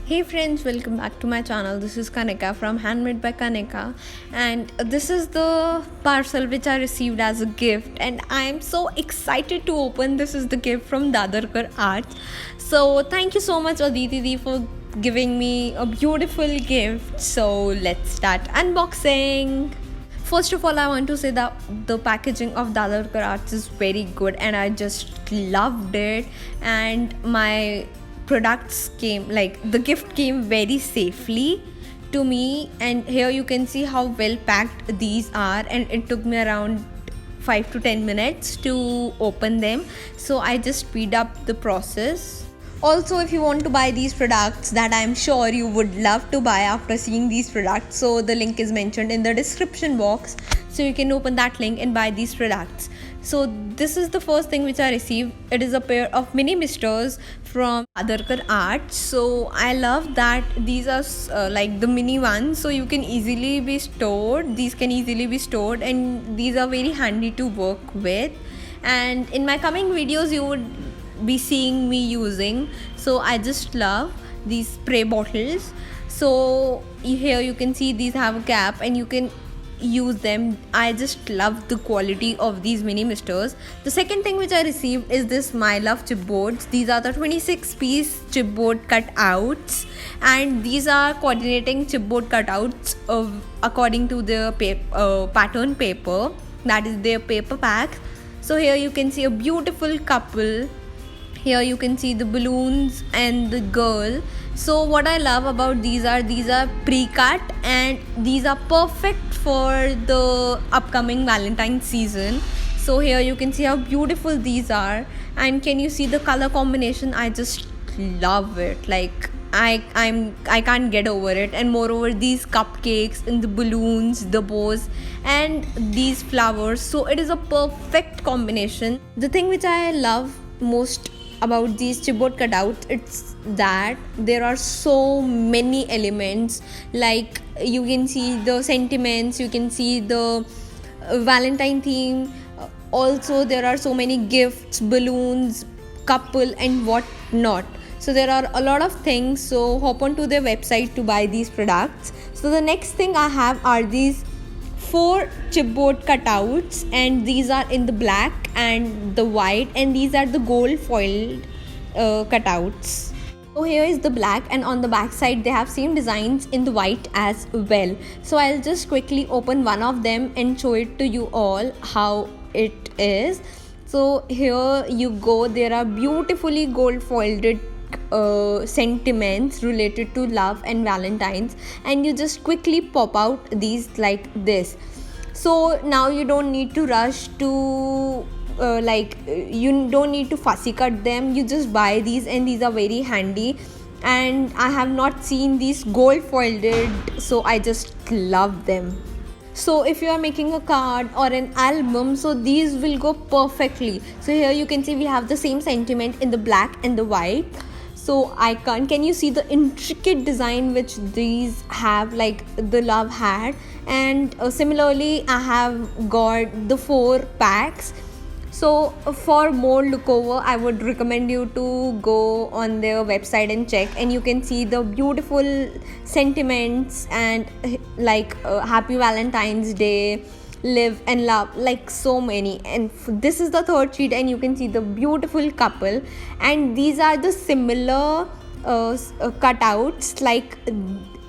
Hey friends, welcome back to my channel. This is Kanika from Handmade by Kanika, and this is the parcel which I received as a gift, and I am so excited to open. This is the gift from Dadarkar Arts. So thank you so much Aditi Di for giving me a beautiful gift. So let's start unboxing. First of all, I want to say that the packaging of Dadarkar Arts is very good and I just loved it, and my products came, like the gift came very safely to me. And here you can see how well packed these are, and it took me around 5 to 10 minutes to open them, so I just speed up the process. Also, if you want to buy these products that I'm sure you would love to buy after seeing these products, so the link is mentioned in the description box, so you can open that link and buy these products. So this is the first thing which I received. It is a pair of mini misters from Adarkar Art. So I love that these are like the mini ones, so you can easily be stored. These can easily be stored, and these are very handy to work with. And in my coming videos, you would be seeing me using. So I just love these spray bottles. So here you can see these have a cap and you can use them. I just love the quality of these mini misters. The second thing which I received is this My Love chipboards. These are the 26-piece chipboard cutouts, and these are coordinating chipboard cutouts according to the pattern paper, that is their paper pack. So here you can see a beautiful couple. Here you can see the balloons and the girl. So what I love about these are pre-cut, and these are perfect for the upcoming Valentine's season. So here you can see how beautiful these are, and can you see the color combination? I just love it. Like I can't get over it. And moreover, these cupcakes and the balloons, the bows, and these flowers, so it is a perfect combination. The thing which I love most about these chipboard cutouts, it's that there are so many elements. Like you can see the sentiments, you can see the Valentine theme. Also there are so many gifts, balloons, couple, and what not. So there are a lot of things. So hop on to their website to buy these products. So the next thing I have are these 4 chipboard cutouts, and these are in the black and the white, and these are the gold foiled cutouts. So here is the black, and on the back side they have same designs in the white as well. So I'll just quickly open one of them and show it to you all how it is. So here you go, there are beautifully gold folded sentiments related to love and Valentine's, and you just quickly pop out these like this. So now you don't need to rush to you don't need to fussy cut them. You just buy these, and these are very handy. And I have not seen these gold folded, so I just love them. So if you are making a card or an album, so these will go perfectly. So here you can see we have the same sentiment in the black and the white. So can you see the intricate design which these have, like the love had? And similarly I have got the 4 packs. So for more lookover, I would recommend you to go on their website and check, and you can see the beautiful sentiments and like Happy Valentine's Day, live and love, like so many. And this is the third sheet, and you can see the beautiful couple, and these are the similar cutouts like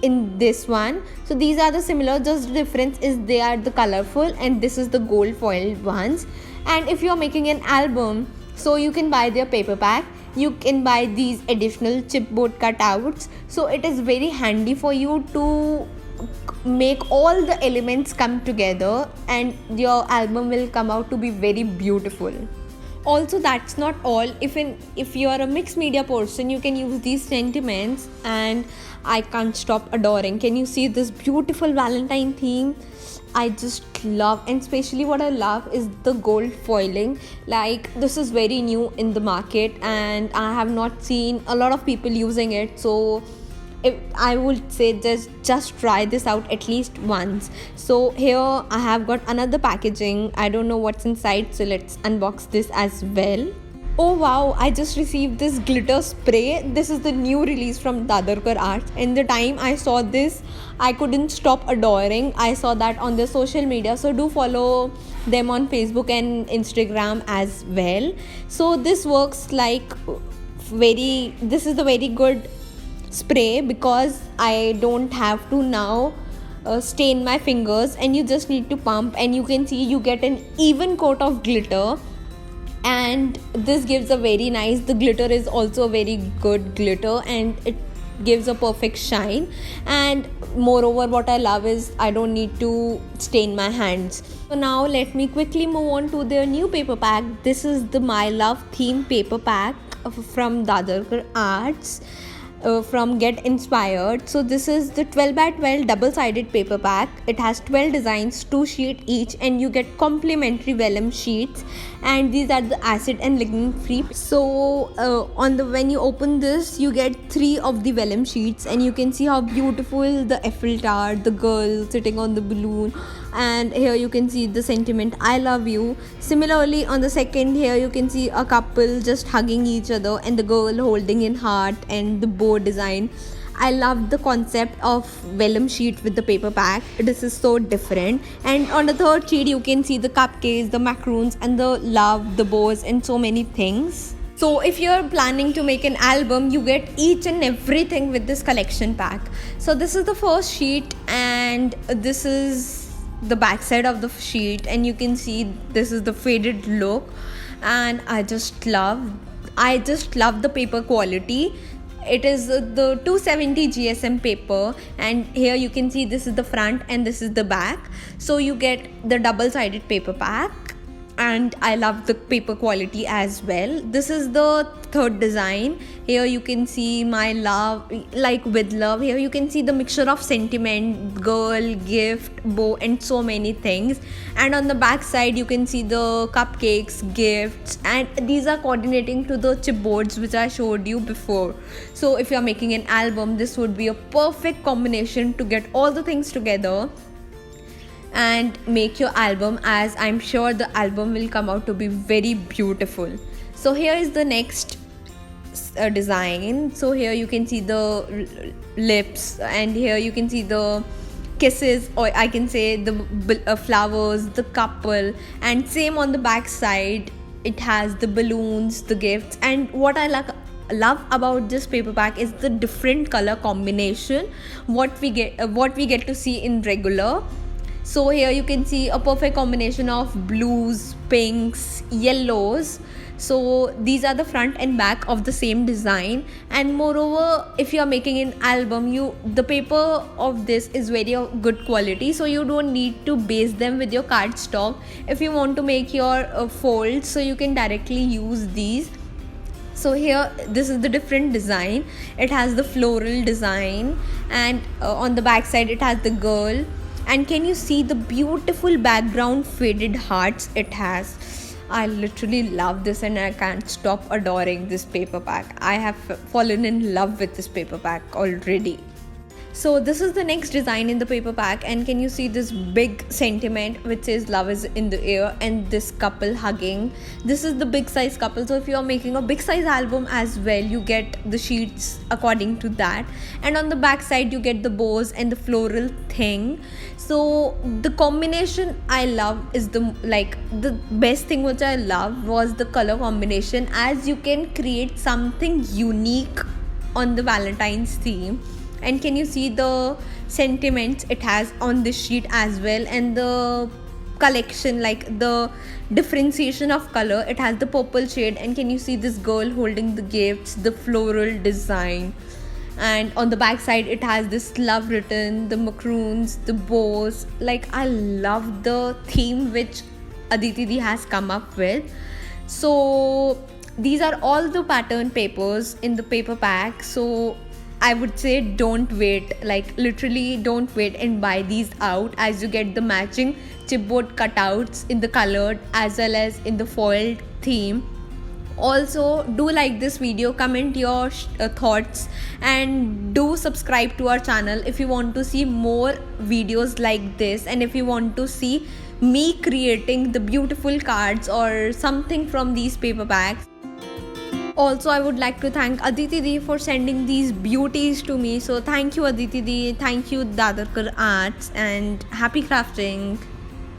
in this one. So these are the similar, just the difference is they are the colorful, and this is the gold foiled ones. And if you are making an album, so you can buy their paper pack, you can buy these additional chipboard cutouts. So it is very handy for you to make all the elements come together, and your album will come out to be very beautiful. Also, that's not all. If you are a mixed media person, you can use these sentiments, and I can't stop adoring. Can you see this beautiful Valentine theme? I just love, and especially what I love is the gold foiling. Like this is very new in the market, and I have not seen a lot of people using it. So I would say just try this out at least once. So here I have got another packaging. I don't know what's inside, so let's unbox this as well. Oh wow, I just received this glitter spray. This is the new release from Dadarkar Arts. And the time I saw this, I couldn't stop adoring. I saw that on their social media. So do follow them on Facebook and Instagram as well. So this works like this is the very good spray because I don't have to now stain my fingers, and you just need to pump, and you can see you get an even coat of glitter. And this gives a very nice, the glitter is also a very good glitter, and it gives a perfect shine. And moreover, what I love is I don't need to stain my hands. So now let me quickly move on to their new paper pack. This is the My Love theme paper pack from Dadarkar Arts, from Get Inspired. So this is the 12x12 double-sided paper pack. It has 12 designs, 2 sheets each, and you get complimentary vellum sheets, and these are the acid and lignin free. So when you open this, you get 3 of the vellum sheets, and you can see how beautiful the Eiffel Tower, the girl sitting on the balloon, and here you can see the sentiment I love you. Similarly, on the second, here you can see a couple just hugging each other, and the girl holding in heart, and the bow design. I love the concept of vellum sheet with the paper pack. This is so different. And on the third sheet, you can see the cupcakes, the macaroons, and the love, the bows, and so many things. So if you're planning to make an album, you get each and everything with this collection pack. So this is the first sheet, and this is the back side of the sheet, and you can see this is the faded look. And I just love the paper quality. It is the 270 GSM paper, and here you can see this is the front and this is the back. So you get the double-sided paper pack, and I love the paper quality as well. This is the third design. Here you can see my love, like with love. Here you can see the mixture of sentiment, girl, gift, bow, and so many things. And on the back side, you can see the cupcakes, gifts, and these are coordinating to the chipboards which I showed you before. So if you're making an album, this would be a perfect combination to get all the things together and make your album, as I'm sure the album will come out to be very beautiful. So here is the next design. So here you can see the lips, and here you can see the kisses, or I can say the flowers, the couple, and same on the back side. It has the balloons, the gifts, and what I love about this paper pack is the different color combination what we get to see in regular. So here you can see a perfect combination of blues, pinks, yellows. So these are the front and back of the same design. And moreover, if you are making an album, the paper of this is very good quality, so you don't need to base them with your cardstock. If you want to make your folds, so you can directly use these. So here, this is the different design. It has the floral design, and on the back side it has the girl. And can you see the beautiful background faded hearts it has? I literally love this, and I can't stop adoring this paper pack. I have fallen in love with this paper pack already. So this is the next design in the paper pack, and can you see this big sentiment which says love is in the air, and this couple hugging. This is the big size couple, so if you are making a big size album as well, you get the sheets according to that. And on the back side you get the bows and the floral thing. So the combination I love is the best thing which I love was the color combination, as you can create something unique on the Valentine's theme. And can you see the sentiments it has on this sheet as well, and the collection, like the differentiation of color. It has the purple shade, and can you see this girl holding the gifts, the floral design. And on the back side it has this love written, the macaroons, the bows. Like, I love the theme which Aditi Di has come up with. So these are all the pattern papers in the paper pack. So I would say don't wait, like literally don't wait and buy these out, as you get the matching chipboard cutouts in the colored as well as in the foiled theme. Also, do like this video, comment your thoughts, and do subscribe to our channel if you want to see more videos like this, and if you want to see me creating the beautiful cards or something from these paper packs. Also, I would like to thank Aditi Di for sending these beauties to me. So thank you, Aditi Di. Thank you, Dadarkar Arts, and happy crafting.